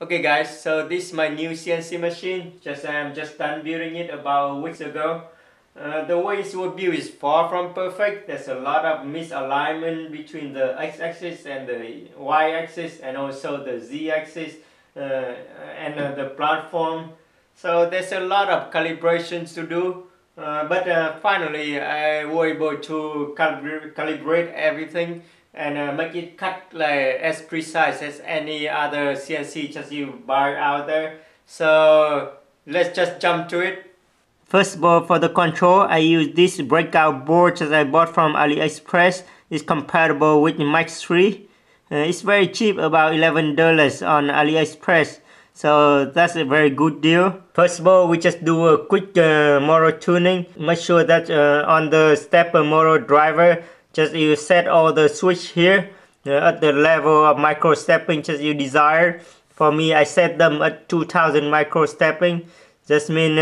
Okay guys, so this is my new CNC machine. I'm just done building it about weeks ago. The way it was built is far from perfect. There's a lot of misalignment between the x-axis and the y-axis, and also the z-axis and the platform. So there's a lot of calibrations to do. But finally I was able to calibrate everything and make it cut like as precise as any other CNC just you buy out there. So let's just jump to it. First of all, for the control, I use this breakout board that I bought from AliExpress. It's compatible with Max 3. It's very cheap, about $11 on AliExpress. So that's a very good deal. First of all, we just do a quick motor tuning. Make sure that on the stepper motor driver, just you set all the switch here at the level of micro stepping just you desire. For me, I set them at 2000 micro stepping. Just mean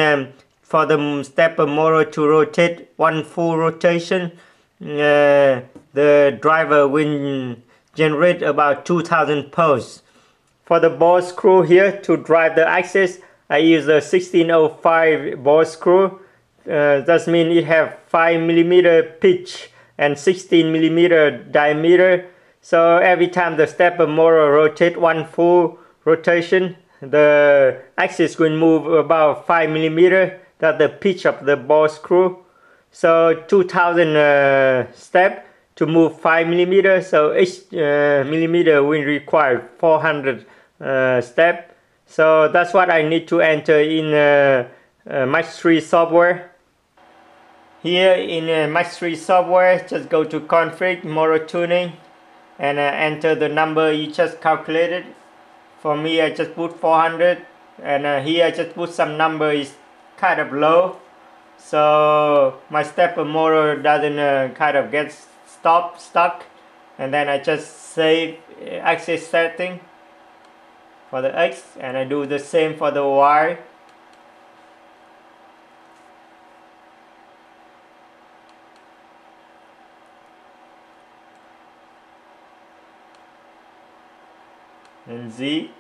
for the stepper motor to rotate one full rotation, the driver will generate about 2000 pulse. For the ball screw here to drive the axis, I use a 1605 ball screw. That means it have 5mm pitch and 16mm diameter. So every time the stepper motor rotate one full rotation, the axis will move about 5mm. That's the pitch of the ball screw. So 2000 step to move 5mm. So each millimeter will require 400 step. So that's what I need to enter in Max 3 software. Here in Max 3 software, just go to config, motor tuning, and enter the number you just calculated. For me, I just put 400, and here I just put some number is kind of low, so my stepper motor doesn't kind of get stuck. And then I just save axis setting for the X, and I do the same for the Y. And Z.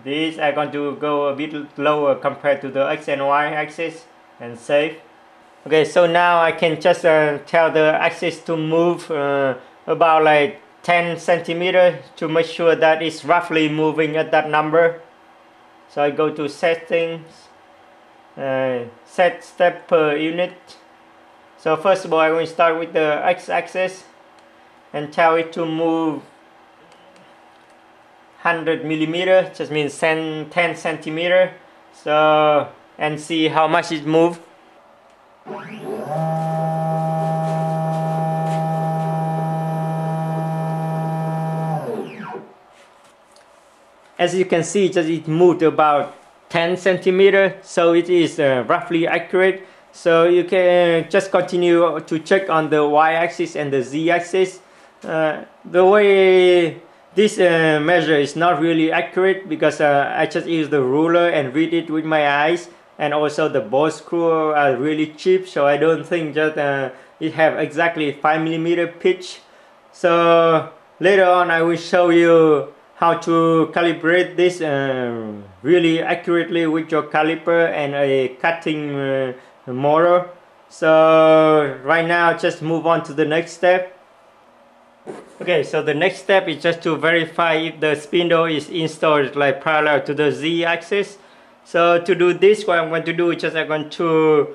This I'm going to go a bit lower compared to the X and Y axis, and save. Okay, so now I can just tell the axis to move about like 10 centimeters to make sure that it's roughly moving at that number. So I go to settings, set step per unit. So first of all, I will start with the x-axis and tell it to move 100mm, just means 10 centimeters. So, and see how much it moves. As you can see, just it moved about 10 centimeters, so it is roughly accurate. So you can just continue to check on the y-axis and the z-axis. The way this measure is not really accurate because I just use the ruler and read it with my eyes, and also the ball screw are really cheap, so I don't think that it have exactly 5mm pitch. So later on I will show you how to calibrate this really accurately with your caliper and a cutting motor. So right now just move on to the next step. Okay, so the next step is just to verify if the spindle is installed like parallel to the z-axis. So to do this, what I'm going to do is just I'm going to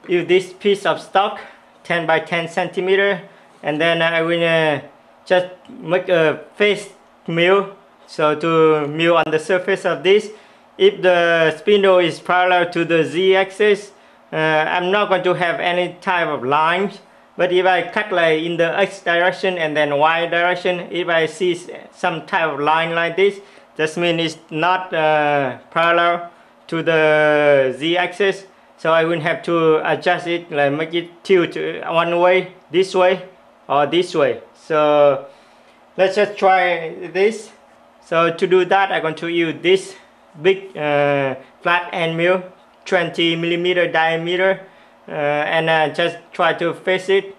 use this piece of stock 10 by 10 centimeter, and then I will just make a face mill, so to mill on the surface of this. If the spindle is parallel to the z-axis, I'm not going to have any type of lines. But if I cut like in the X direction and then Y direction, if I see some type of line like this, that means it's not parallel to the Z-axis. So I will have to adjust it, like make it tilt one way, this way, or this way. So let's just try this. So to do that, I'm going to use this big flat end mill, 20mm diameter. And just try to face it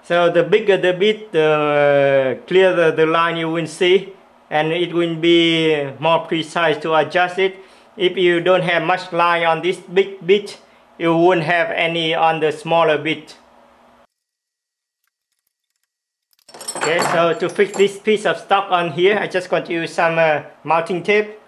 So the bigger the bit, the clearer the line you will see, and it will be more precise to adjust it. If you don't have much line on this big bit, you won't have any on the smaller bit. Okay, so to fix this piece of stock on here, I just going to use some mounting tape.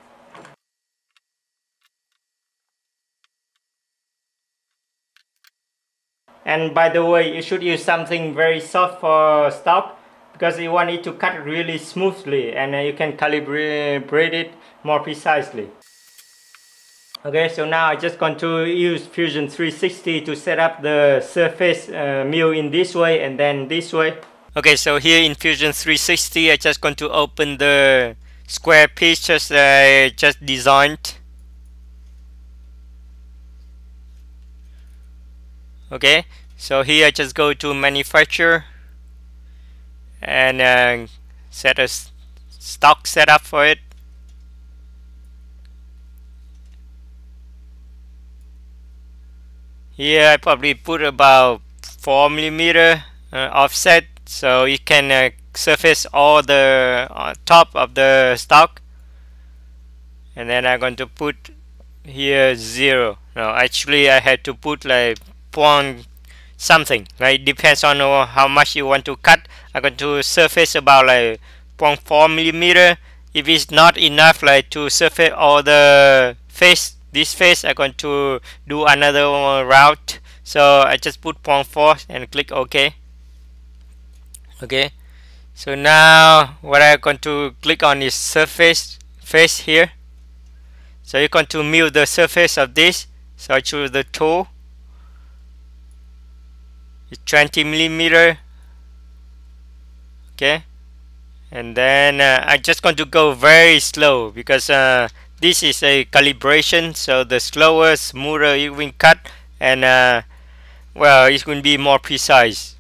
And by the way, you should use something very soft for stock, because you want it to cut really smoothly, and you can calibrate it more precisely. Okay, so now I'm just going to use Fusion 360 to set up the surface mill in this way and then this way. Okay, so here in Fusion 360, I'm just going to open the square piece I just designed. Okay, so here I just go to manufacture and set a stock setup for it. Here I probably put about 4mm offset, so you can surface all the top of the stock. And then I'm going to put here 0. No, actually I had to put like point something, right? Depends on how much you want to cut. I'm going to surface about like 0.4mm. If it's not enough like to surface all the face, this face, I'm going to do another route. So I just put 0.4 and click OK. Okay, so now what I'm going to click on is surface face here. So you're going to mill the surface of this. So I choose the tool. It's 20mm. Okay, and then I'm just going to go very slow, because this is a calibration. So the slower, smoother you will cut, and well, it's going to be more precise.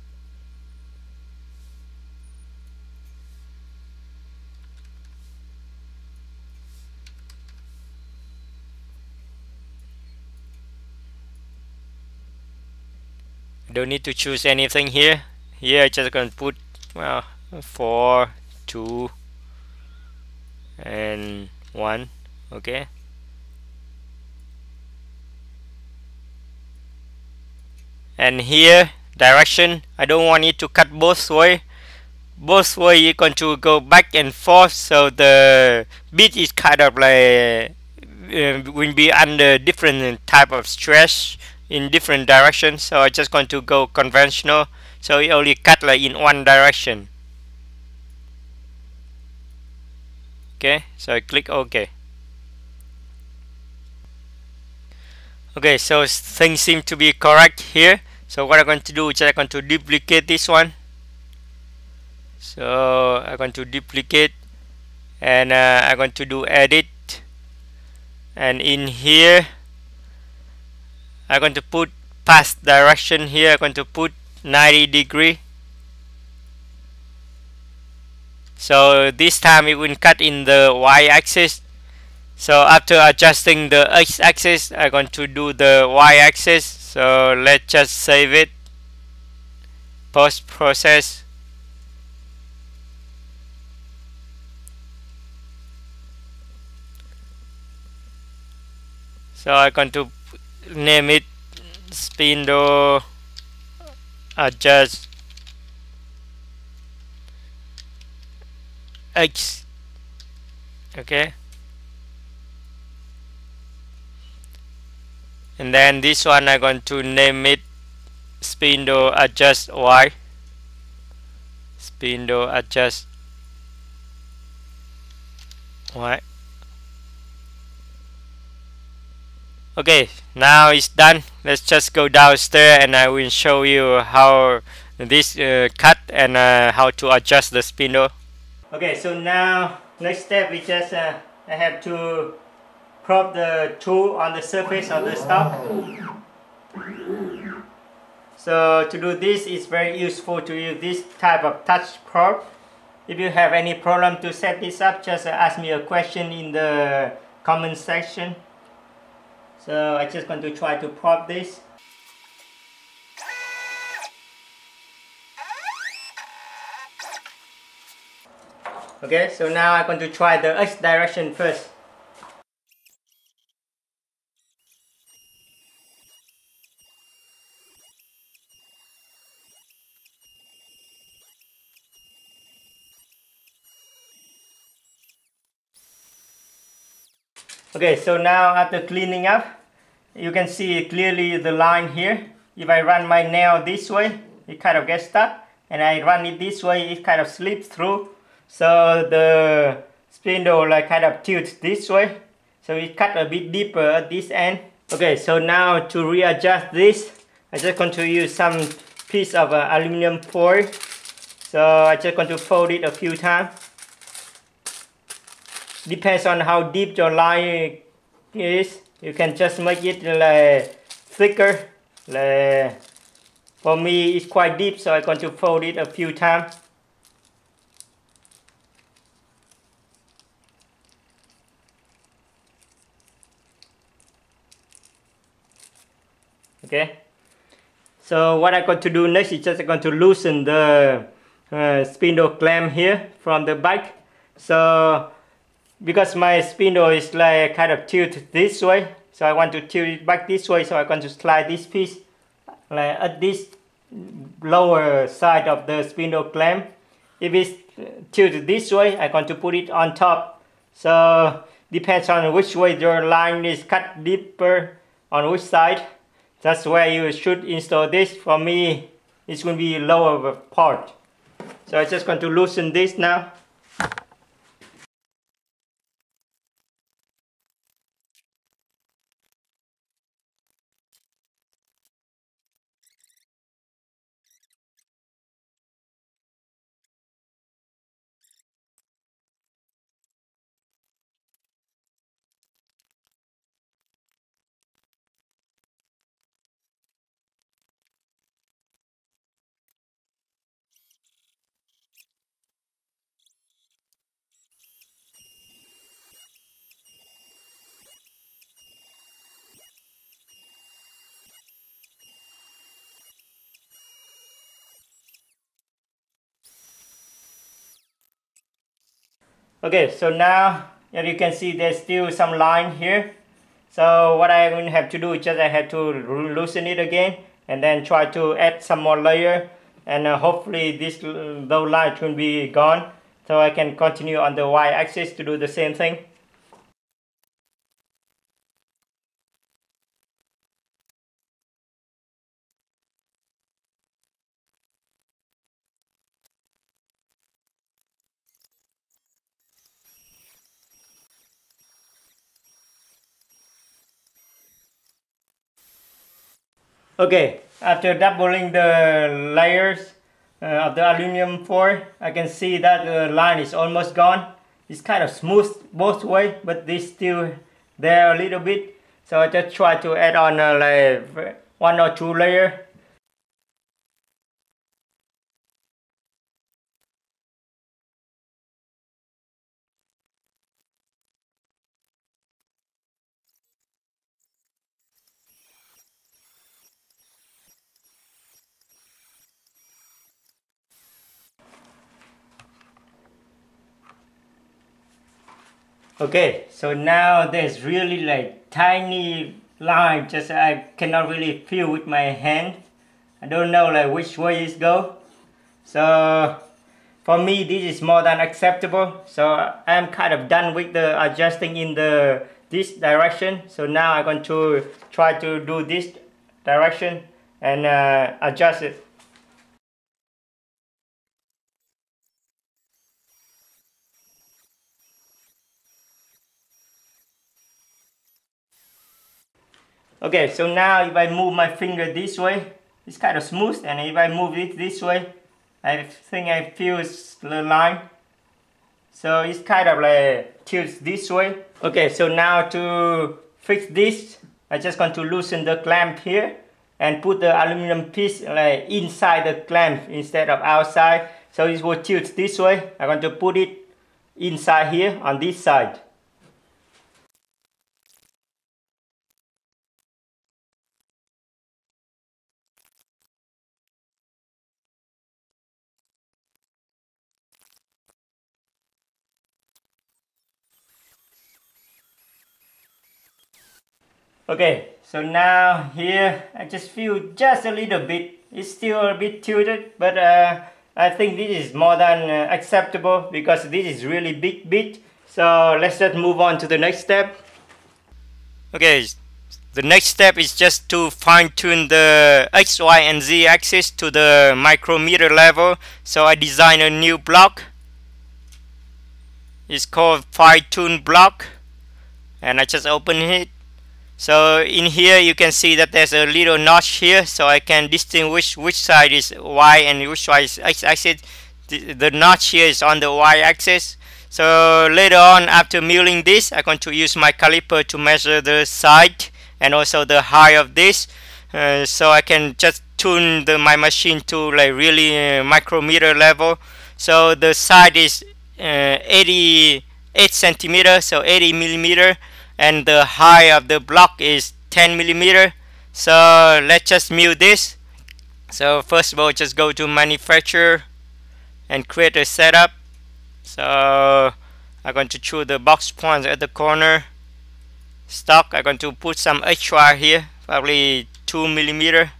Don't need to choose anything here. Here I just gonna put 4, 2 and 1. Okay, and here direction, I don't want it to cut both way. Both way you're going to go back and forth, so the bit is kind of like will be under different type of stress in different directions. So I'm just going to go conventional, so it only cut like in one direction. Okay, so I click OK. Okay, so things seem to be correct here. So what I'm going to do is I'm going to duplicate this one. So I'm going to duplicate, and I'm going to do edit, and in here I'm going to put past direction. Here I'm going to put 90°. So this time it will cut in the y-axis. So after adjusting the x-axis, I'm going to do the y-axis. So let's just save it, post process. So I'm going to name it spindle adjust X. Okay, and then this one I'm going to name it spindle adjust Y. Spindle adjust Y. Okay, now it's done. Let's just go downstairs and I will show you how this cut and how to adjust the spindle. Okay, so now next step is just I have to prop the tool on the surface of the stock. So to do this, it's very useful to use this type of touch prop. If you have any problem to set this up, just ask me a question in the comment section. So I'm just going to try to prop this. Okay, so now I'm going to try the X direction first. Okay, so now after cleaning up, you can see clearly the line here. If I run my nail this way, it kind of gets stuck, and I run it this way, it kind of slips through. So the spindle like kind of tilts this way, so it cut a bit deeper at this end. Okay, so now to readjust this, I just going to use some piece of aluminum foil. So I just going to fold it a few times. Depends on how deep your line is. You can just make it like thicker. Like, for me, it's quite deep, so I'm going to fold it a few times. Okay. So what I'm going to do next is just going to loosen the spindle clamp here from the back. So because my spindle is like kind of tilted this way, so I want to tilt it back this way, so I'm going to slide this piece like at this lower side of the spindle clamp. If it's tilted this way, I'm going to put it on top. So depends on which way your line is cut deeper on which side. That's where you should install this. For me, it's going to be lower part. So I'm just going to loosen this now. Okay, so now as you can see there's still some line here. So what I'm going to have to do is just I have to loosen it again and then try to add some more layer, and hopefully those lines will be gone, so I can continue on the y-axis to do the same thing. Okay, after doubling the layers of the aluminum foil, I can see that the line is almost gone. It's kind of smooth both ways, but it's still there a little bit. So I just try to add on like 1 or 2 layers. Okay, so now there's really like tiny line, just I cannot really feel with my hand. I don't know like which way it go. So for me this is more than acceptable. So I'm kind of done with the adjusting in this direction. So now I'm going to try to do this direction and adjust it. Okay, so now if I move my finger this way, it's kind of smooth, and if I move it this way, I think I feel the line. So it's kind of like tilts this way. Okay, so now to fix this, I just going to loosen the clamp here and put the aluminum piece like inside the clamp instead of outside. So it will tilt this way. I'm going to put it inside here on this side. Okay, so now here I just feel just a little bit. It's still a bit tilted, but I think this is more than acceptable because this is really big bit. So let's just move on to the next step. Okay, the next step is just to fine-tune the X, Y, and Z axis to the micrometer level. So I design a new block. It's called fine-tune block, and I just open it. So in here you can see that there's a little notch here, so I can distinguish which side is Y and which side is X axis. The notch here is on the Y axis. So later on, after milling this, I'm going to use my caliper to measure the side and also the height of this, so I can just tune my machine to like really micrometer level. So the side is 88 centimeter, so 80 millimeter, and the height of the block is 10 millimeter. So let's just mill this. So first of all, just go to manufacturer and create a setup. So I'm going to choose the box points at the corner. Stock, I'm going to put some extra here, probably 2 millimeter,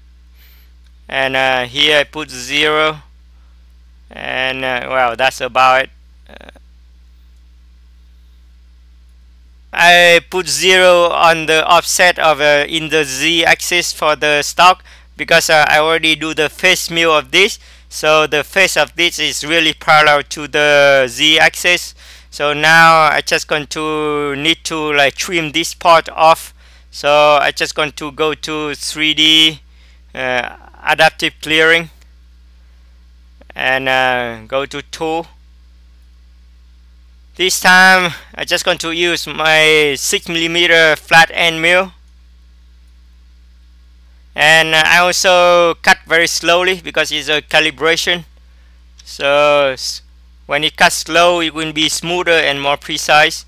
and here I put 0, and well, that's about it. I put 0 on the offset of in the Z axis for the stock because I already do the face mill of this, so the face of this is really parallel to the Z axis. So now I just going to need to like trim this part off. So I just going to go to 3D adaptive clearing and go to tool. This time I just going to use my 6 millimeter flat end mill, and I also cut very slowly because it's a calibration. So when it cuts slow, it will be smoother and more precise.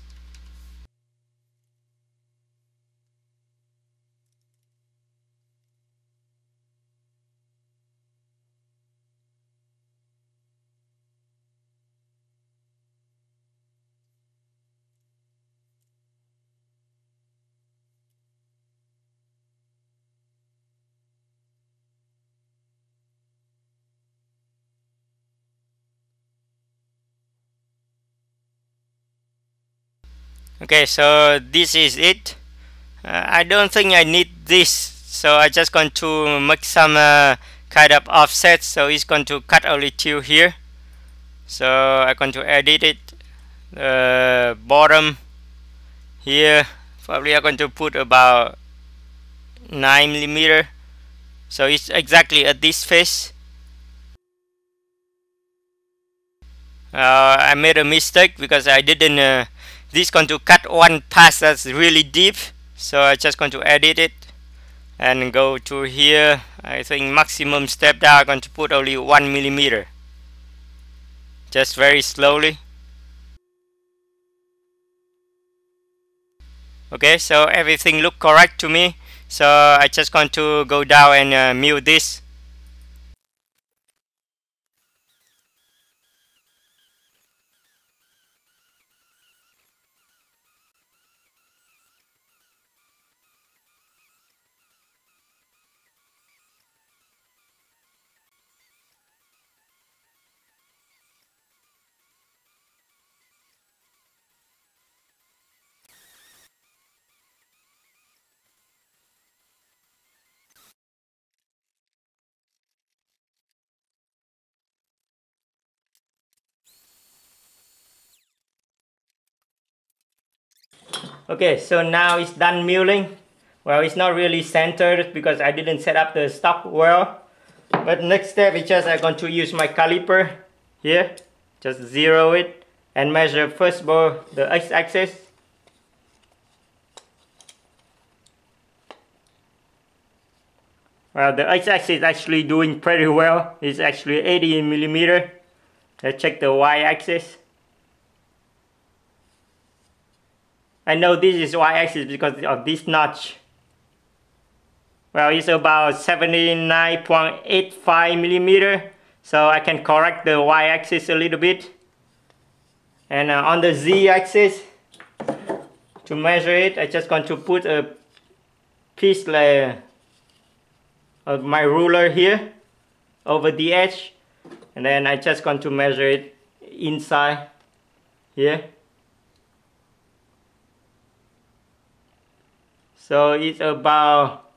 Okay, so this is it. I don't think I need this, so I just going to make some kind of offset. So it's going to cut a little here. So I'm going to edit it. Bottom here, probably I'm going to put about 9 millimeter. So it's exactly at this face. I made a mistake because I didn't. This going to cut one pass that's really deep, so I just going to edit it and go to here. I think maximum step down I'm going to put only 1 millimeter, just very slowly. Okay, so everything look correct to me, so I just going to go down and mill this. Okay, so now it's done milling. Well, it's not really centered because I didn't set up the stock well. But next step is just I'm going to use my caliper here. Just zero it and measure first of all the x-axis. Well, the x-axis is actually doing pretty well. It's actually 80 millimeter. Let's check the y-axis. I know this is y-axis because of this notch. Well, it's about 79.85 millimeter, so I can correct the y-axis a little bit. And on the z-axis, to measure it, I'm just going to put a piece like of my ruler here over the edge, and then I just going to measure it inside here. So it's about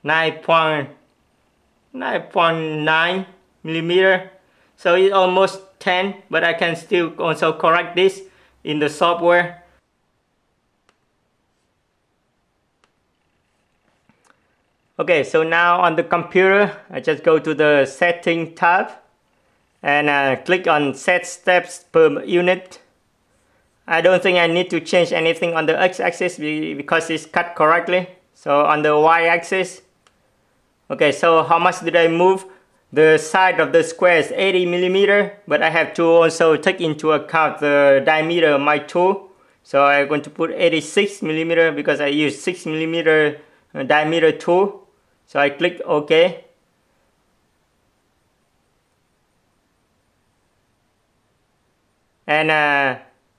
9.9 millimeter. So it's almost 10, but I can still also correct this in the software. Okay, so now on the computer, I just go to the setting tab and click on set steps per unit. I don't think I need to change anything on the x-axis because it's cut correctly. So on the y-axis, okay, so how much did I move? The side of the square is 80 millimeter, but I have to also take into account the diameter of my tool. So I'm going to put 86 millimeter because I use 6 millimeter diameter tool. So I click OK. And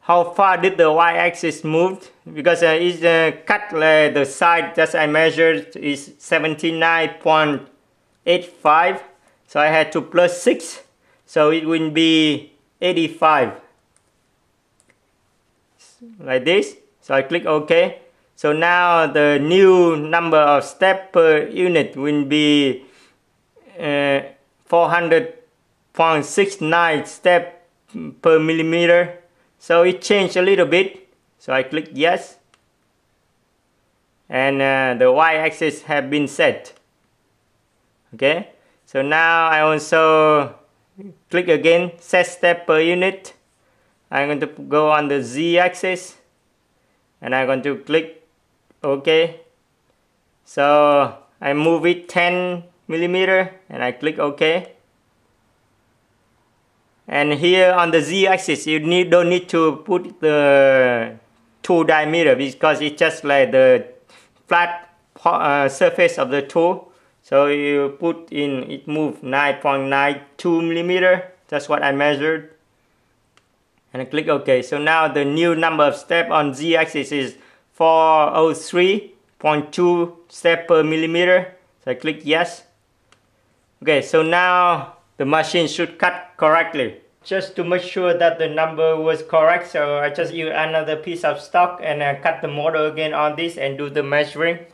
how far did the y-axis move? Because it's cut the side that I measured is 79.85. So I had to plus 6. So it will be 85. Like this. So I click OK. So now the new number of steps per unit will be 400.69 steps per millimeter. So it changed a little bit. So I click yes. And the y-axis have been set. Okay. So now I also click again, set step per unit. I'm going to go on the z-axis. And I'm going to click OK. So I move it 10 millimeter and I click OK. And here on the z-axis, you don't need to put the tool diameter because it's just like the flat surface of the tool. So you put in, it moved 9.92 millimeter. That's what I measured. And I click OK. So now the new number of steps on z-axis is 403.2 steps per millimeter. So I click yes. Okay, so now the machine should cut correctly. Just to make sure that the number was correct, so I just use another piece of stock and cut the model again on this and do the measuring.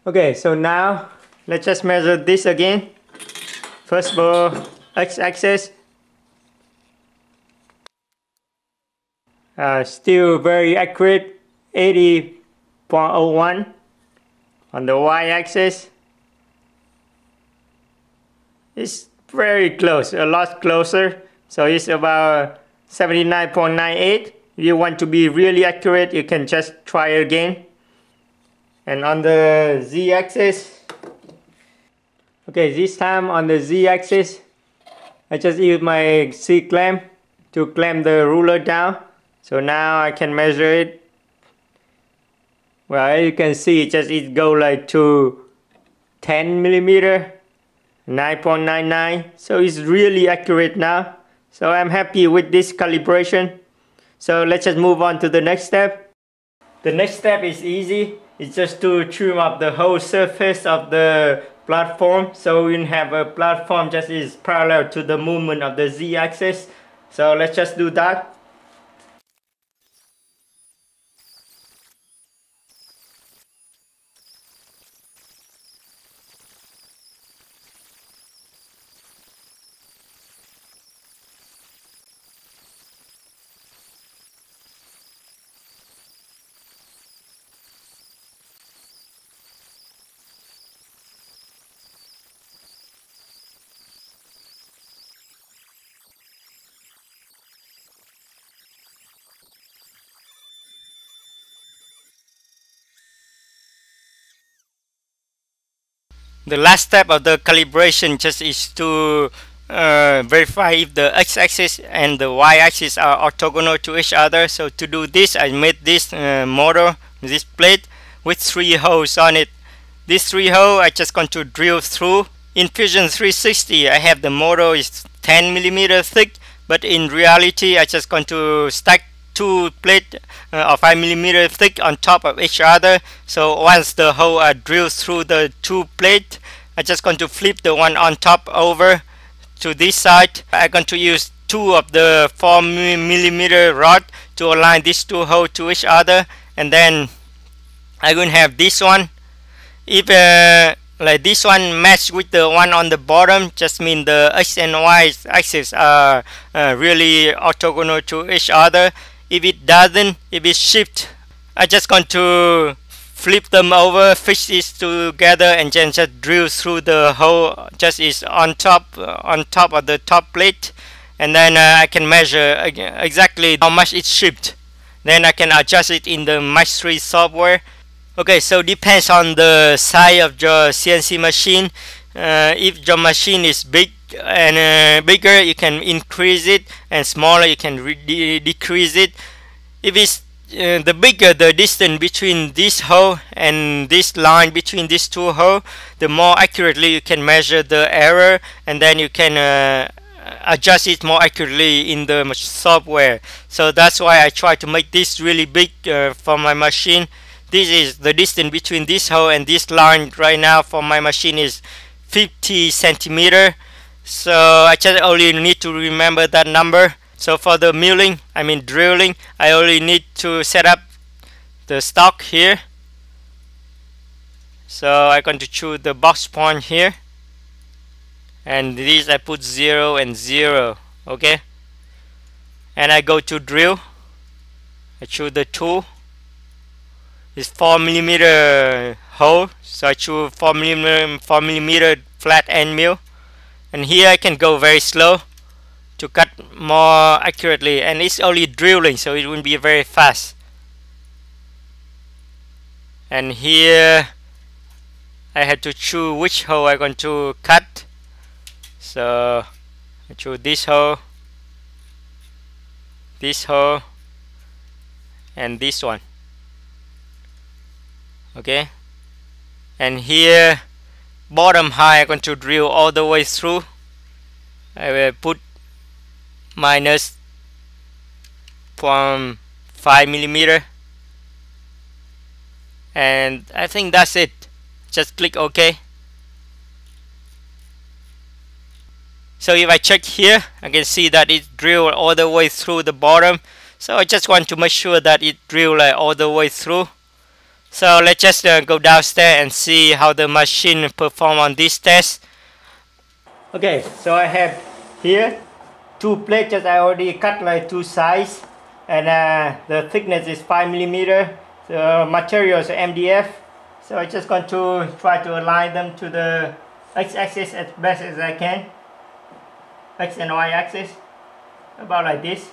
Okay, so now let's just measure this again. First of all, x-axis. Still very accurate, 80.01. On the y-axis, it's very close, a lot closer. So it's about 79.98. If you want to be really accurate, you can just try again. And on the z-axis, okay, this time on the z-axis, I just use my C-clamp to clamp the ruler down. So now I can measure it. Well, you can see it go like to 10 millimeter, 9.99. So it's really accurate now. So I'm happy with this calibration. So let's just move on to the next step. The next step is easy. It's just to trim up the whole surface of the platform. So we have a platform just is parallel to the movement of the z-axis. So let's just do that. The last step of the calibration just is to verify if the x-axis and the y-axis are orthogonal to each other. So to do this, I made this motor, this plate with 3 holes on it. These 3 holes I just going to drill through. In Fusion 360 I have the motor is 10mm thick, but in reality I just going to stack 2 plates of 5mm thick on top of each other. So once the hole are drilled through the 2 plates, I just going to flip the one on top over to this side. I'm going to use 2 of the 4mm rod to align these 2 holes to each other, and then I'm going to have this one. If like this one match with the one on the bottom, just mean the x and y axis are really orthogonal to each other. If it doesn't, if it shift, I just going to flip them over, fix this together, and then just drill through the hole just is on top of the top plate, and then I can measure exactly how much it shift. Then I can adjust it in the Match 3 software. Okay, so depends on the size of your CNC machine. If your machine is big and bigger, you can increase it, and smaller you can decrease it. If it's the bigger the distance between this hole and this line between these 2 holes, the more accurately you can measure the error, and then you can adjust it more accurately in the software. So that's why I try to make this really big for my machine. This is the distance between this hole and this line right now for my machine is 50 centimeter. So I just only need to remember that number. So for the milling, drilling, I only need to set up the stock here. So I'm going to choose the box point here, and this I put 0 and 0. Okay, and I go to drill. I choose the tool. It's 4mm hole, so I choose 4mm flat end mill, and here I can go very slow to cut more accurately, and it's only drilling, so it won't be very fast. And here I had to choose which hole I'm going to cut, so I choose this hole, and this one. Okay, and here bottom high I'm going to drill all the way through. I will put minus 0.5mm, and I think that's it. Just click OK. So if I check here, I can see that it drilled all the way through the bottom. So I just want to make sure that it drilled all the way through. So let's just go downstairs and see how the machine perform on this test. Okay, so I have here 2 plates that I already cut like 2 sides, and the thickness is 5mm. The material is MDF. So I'm just going to try to align them to the x-axis as best as I can. X and y axis, about like this.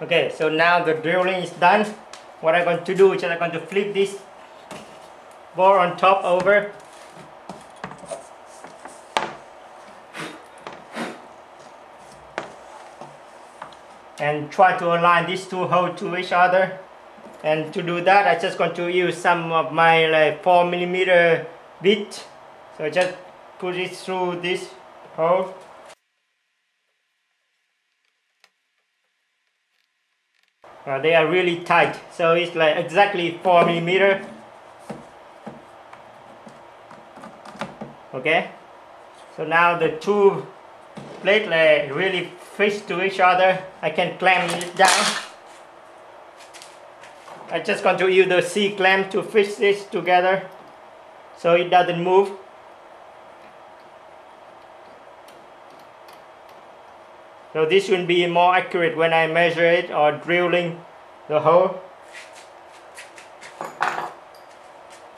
Okay, so now the drilling is done. What I'm going to do is I'm going to flip this board on top over. And try to align these 2 holes to each other. And to do that, I'm just going to use some of my 4mm bit. So just put it through this hole. They are really tight, so it's like exactly 4mm. Okay, so now the two plates really fit to each other. I can clamp it down. I just going to use the C clamp to fix this together so it doesn't move. So this will be more accurate when I measure it or drilling the hole.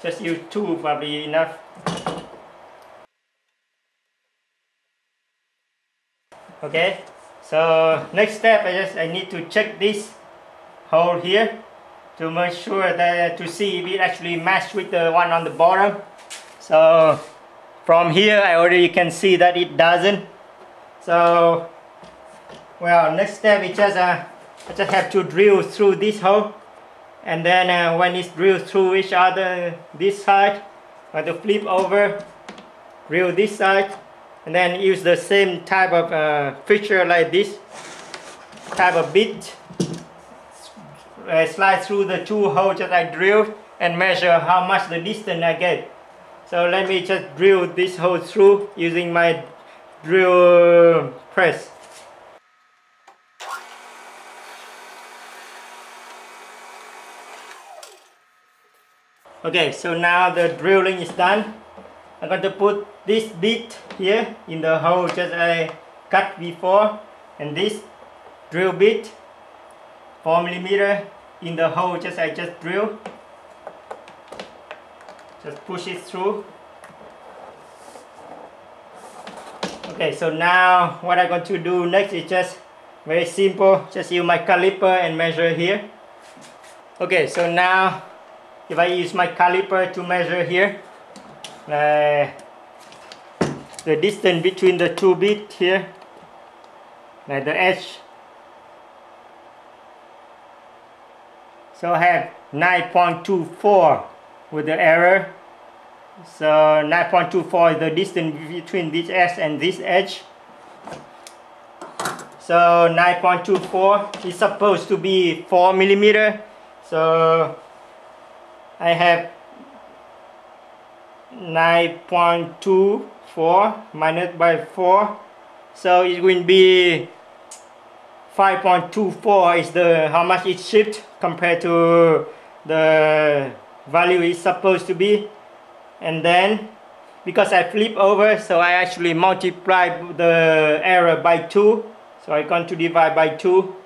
Just use two probably enough. Okay, so next step I need to check this hole here to make sure that to see if it actually matches with the one on the bottom. So from here I already can see that it doesn't. So well, next step is just I just have to drill through this hole, and then when it's drilled through each other this side, I have to flip over, drill this side, and then use the same type of fixture like this type of bit, slide through the two holes that I drilled and measure how much the distance I get. So let me just drill this hole through using my drill press. Okay, so now the drilling is done. I'm going to put this bit here in the hole just I cut before, and this drill bit 4mm in the hole just I just drilled. Just push it through. Okay, so now what I'm going to do next is just very simple. Just use my caliper and measure here. Okay, so now if I use my caliper to measure here, the distance between the two bits here, like the edge. So I have 9.24 with the error. So 9.24 is the distance between this edge and this edge. So 9.24 is supposed to be 4mm. So I have 9.24 minus by 4, so it will be 5.24 is the how much it shift compared to the value is supposed to be. And then because I flip over, so I actually multiply the error by 2, so I'm going to divide by 2.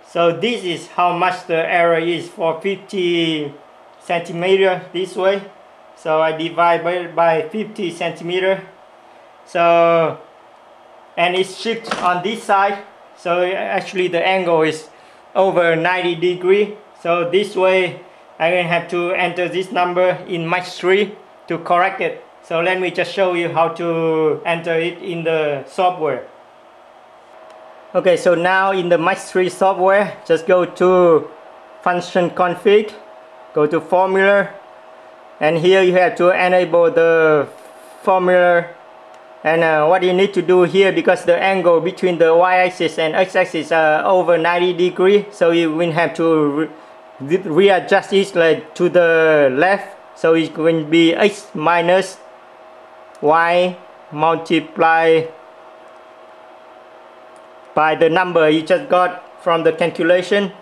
So this is how much the error is for 50 centimeter this way. So I divide by 50 centimeter. So, and it's shifted on this side. So actually the angle is over 90 degrees. So this way I'm going to have to enter this number in match 3 to correct it. So let me just show you how to enter it in the software. Okay, so now in the match 3 software, just go to function config, go to formula, and here you have to enable the formula. And what you need to do here, because the angle between the y-axis and x-axis are over 90 degrees, so you will have to readjust it like to the left. So it will be x minus y multiplied by the number you just got from the calculation,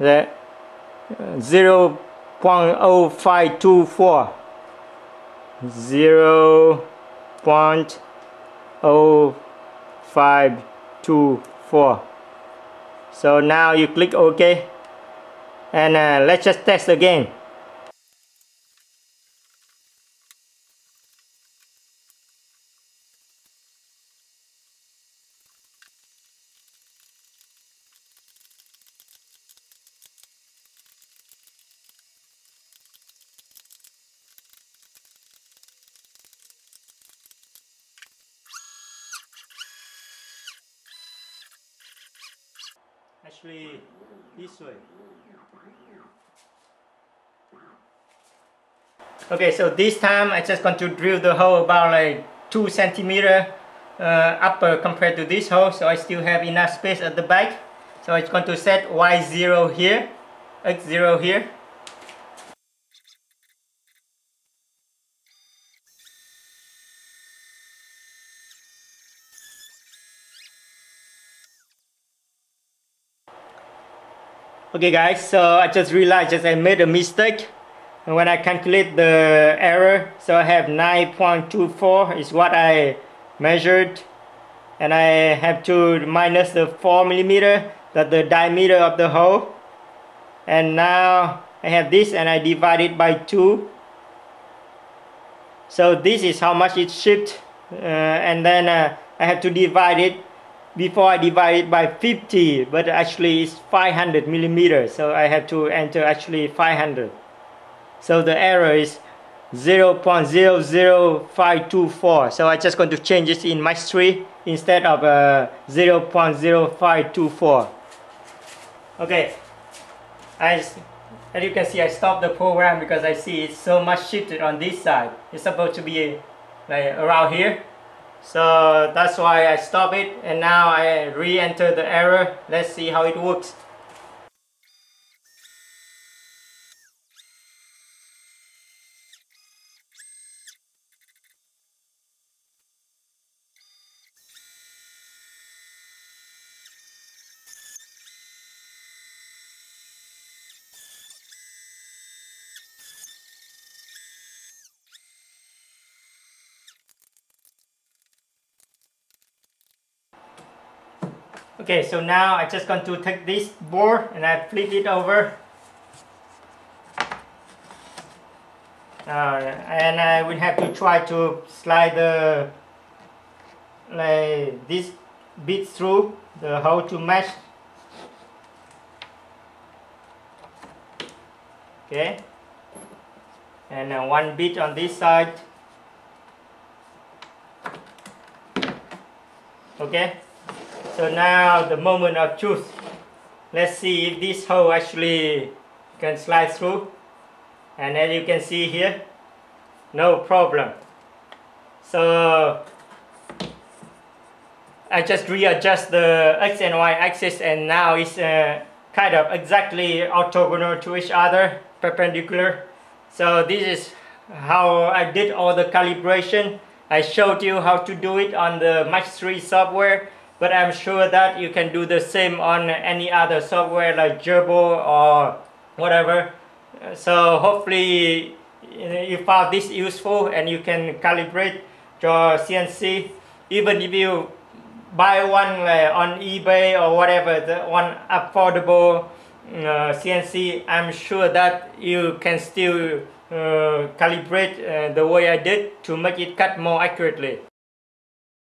the 0.0524. 0.0524. So now you click OK, and let's just test again. Actually, this way. Okay, so this time I just going to drill the hole about like 2 centimeter upper compared to this hole, so I still have enough space at the back. So it's going to set y0 here, x0 here. Okay guys, so I just realized that I made a mistake when I calculate the error. So I have 9.24 is what I measured, and I have to minus the 4 millimeter, that's the diameter of the hole, and now I have this and I divide it by 2. So this is how much it shipped, and then I have to divide it. Before I divide it by 50, but actually it's 500 millimeters, so I have to enter actually 500. So the error is 0.00524. So I just going to change this in match 3 instead of 0.0524. Okay, as you can see, I stopped the program because I see it's so much shifted on this side. It's supposed to be like around here. So that's why I stop it, and now I re-enter the error. Let's see how it works. Okay, so now I just going to take this board and I flip it over. And I will have to try to slide this bit through the hole to match. Okay, and one bit on this side. Okay, so now the moment of truth. Let's see if this hole actually can slide through. And as you can see here, no problem. So I just readjust the X and Y axis, and now it's kind of exactly orthogonal to each other, perpendicular. So this is how I did all the calibration. I showed you how to do it on the Match 3 software, but I'm sure that you can do the same on any other software like GRBL or whatever. So hopefully you found this useful and you can calibrate your CNC. Even if you buy one on eBay or whatever, the one affordable CNC, I'm sure that you can still calibrate the way I did to make it cut more accurately.